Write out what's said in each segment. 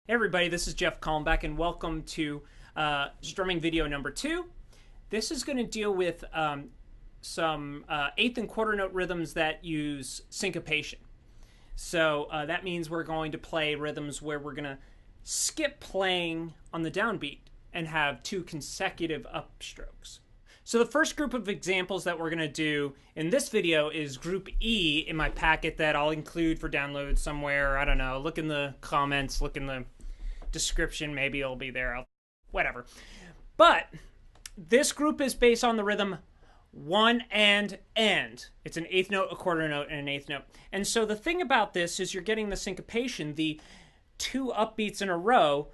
Hey everybody, this is Jeff Kalmbach and welcome to strumming video number 2. This is going to deal with some eighth and quarter note rhythms that use syncopation. So that means we're going to play rhythms where we're going to skip playing on the downbeat and have 2 consecutive upstrokes. So the first group of examples that we're going to do in this video is group E in my packet that I'll include for download somewhere. I don't know. Look in the comments, look in the description. Maybe it'll be there. Whatever. But this group is based on the rhythm 1 and end. It's an eighth note, a quarter note, and an eighth note. And so the thing about this is you're getting the syncopation, the 2 upbeats in a row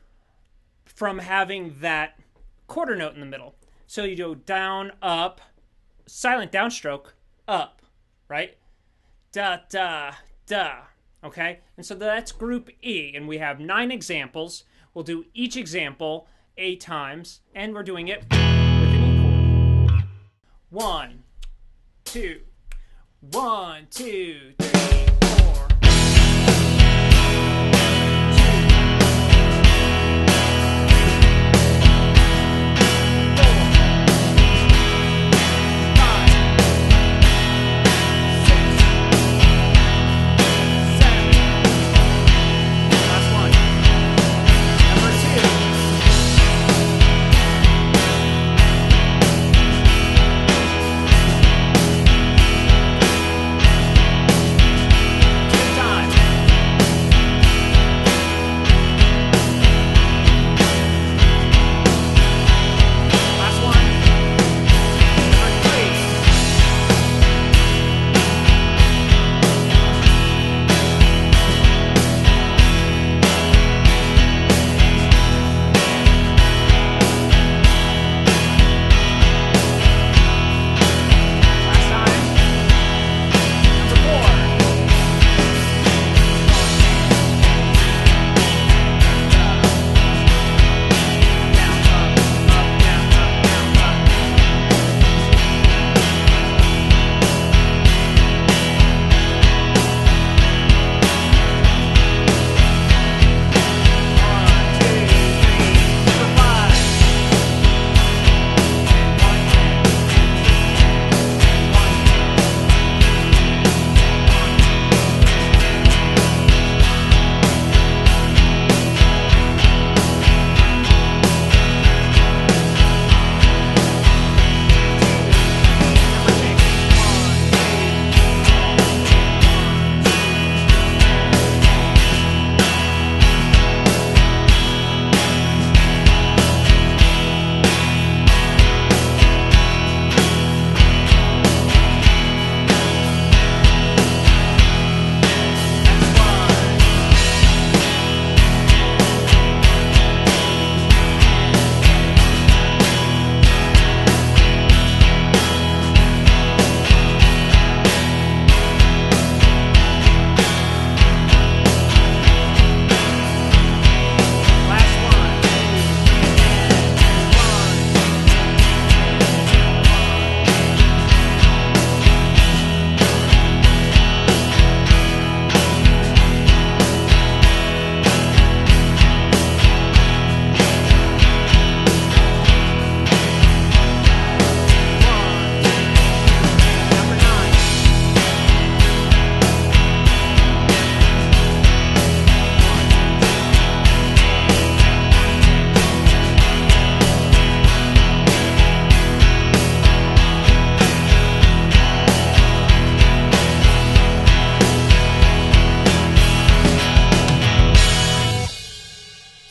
from having that quarter note in the middle. So you go down, up, silent downstroke, up, right? Da, da, da, okay? And so that's group E, and we have 9 examples. We'll do each example 8 times, and we're doing it with an E chord. 1, 2, 1, 2, 3, 4.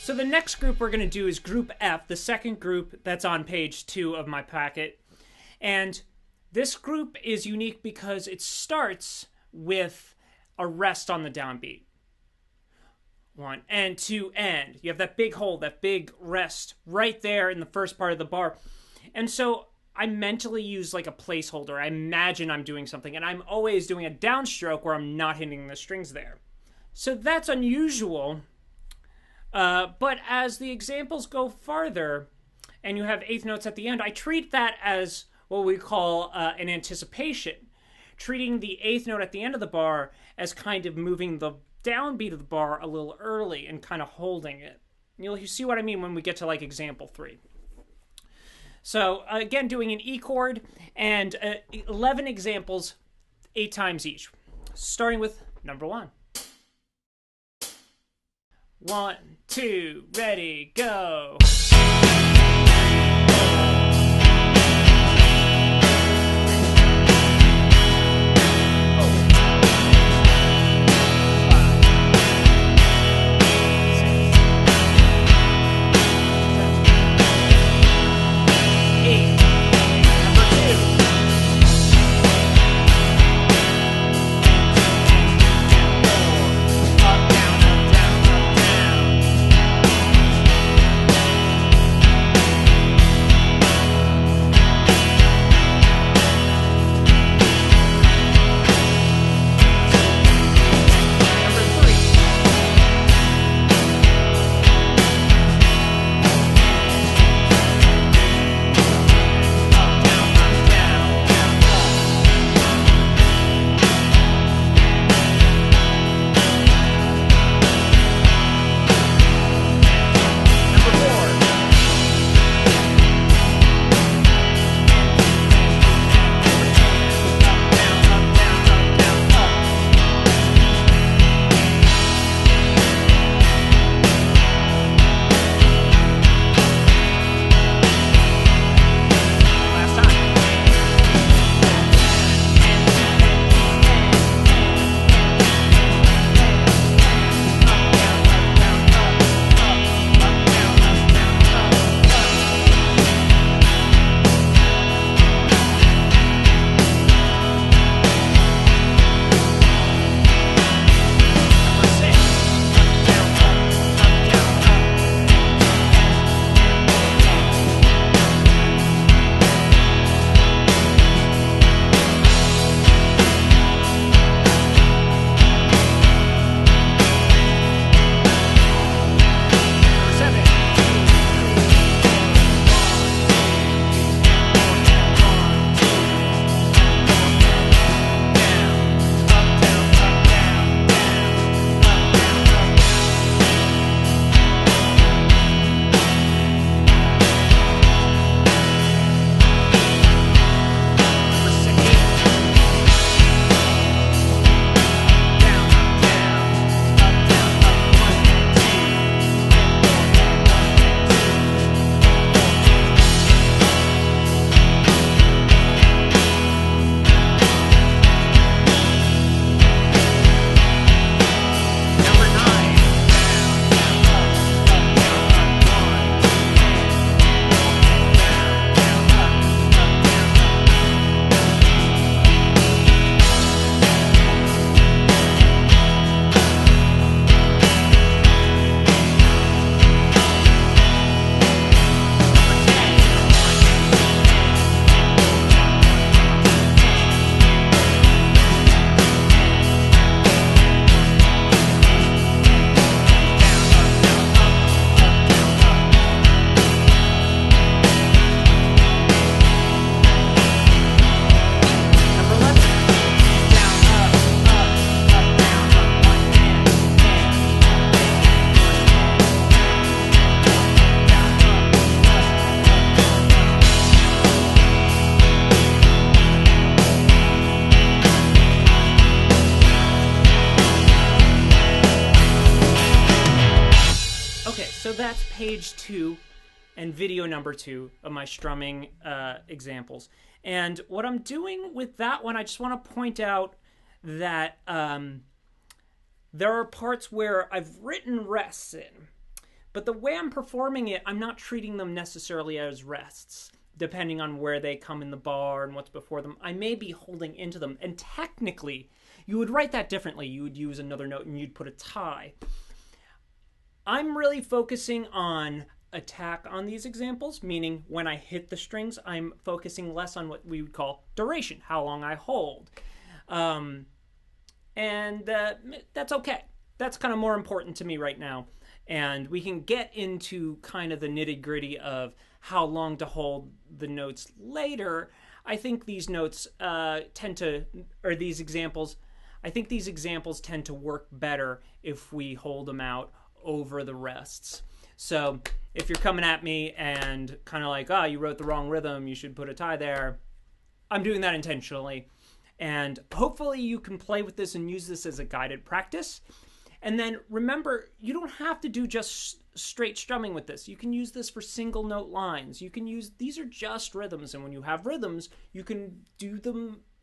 So the next group we're going to do is group F, the second group that's on page 2 of my packet. And this group is unique because it starts with a rest on the downbeat. 1 and 2 end. You have that big hold, that big rest right there in the first part of the bar. And so I mentally use like a placeholder. I imagine I'm doing something, and I'm always doing a downstroke where I'm not hitting the strings there. So that's unusual. But as the examples go farther and you have eighth notes at the end, I treat that as what we call an anticipation, treating the eighth note at the end of the bar as kind of moving the downbeat of the bar a little early and kind of holding it. You see what I mean when we get to like example 3. So again, doing an E chord and 11 examples, 8 times each. Starting with number 1. 1, 2, ready, go. that's page 2 and video number 2 of my strumming examples. And what I'm doing with that one, I just want to point out that there are parts where I've written rests in, but the way I'm performing it, I'm not treating them necessarily as rests, depending on where they come in the bar and what's before them. I may be holding into them, and technically, you would write that differently. You would use another note and you'd put a tie. I'm really focusing on attack on these examples, meaning when I hit the strings, I'm focusing less on what we would call duration, how long I hold. And that's okay. That's kind of more important to me right now. And we can get into kind of the nitty-gritty of how long to hold the notes later. I think these notes these examples, I think these examples tend to work better if we hold them out over the rests. So if you're coming at me and kind of like, oh, you wrote the wrong rhythm, you should put a tie there, I'm doing that intentionally. And hopefully you can play with this and use this as a guided practice. And then remember, you don't have to do just straight strumming with this. You can use this for single note lines. You can use, these are just rhythms. And when you have rhythms, you can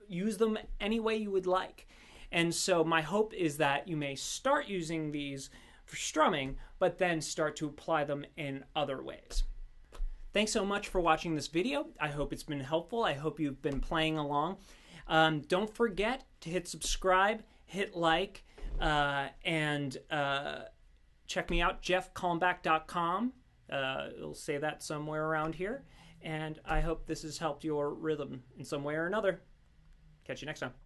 use them any way you would like. And so my hope is that you may start using these for strumming, but then start to apply them in other ways. Thanks so much for watching this video. I hope it's been helpful. I hope you've been playing along. Don't forget to hit subscribe, hit like, and check me out, jeffcalmback.com. It'll say that somewhere around here. And I hope this has helped your rhythm in some way or another. Catch you next time.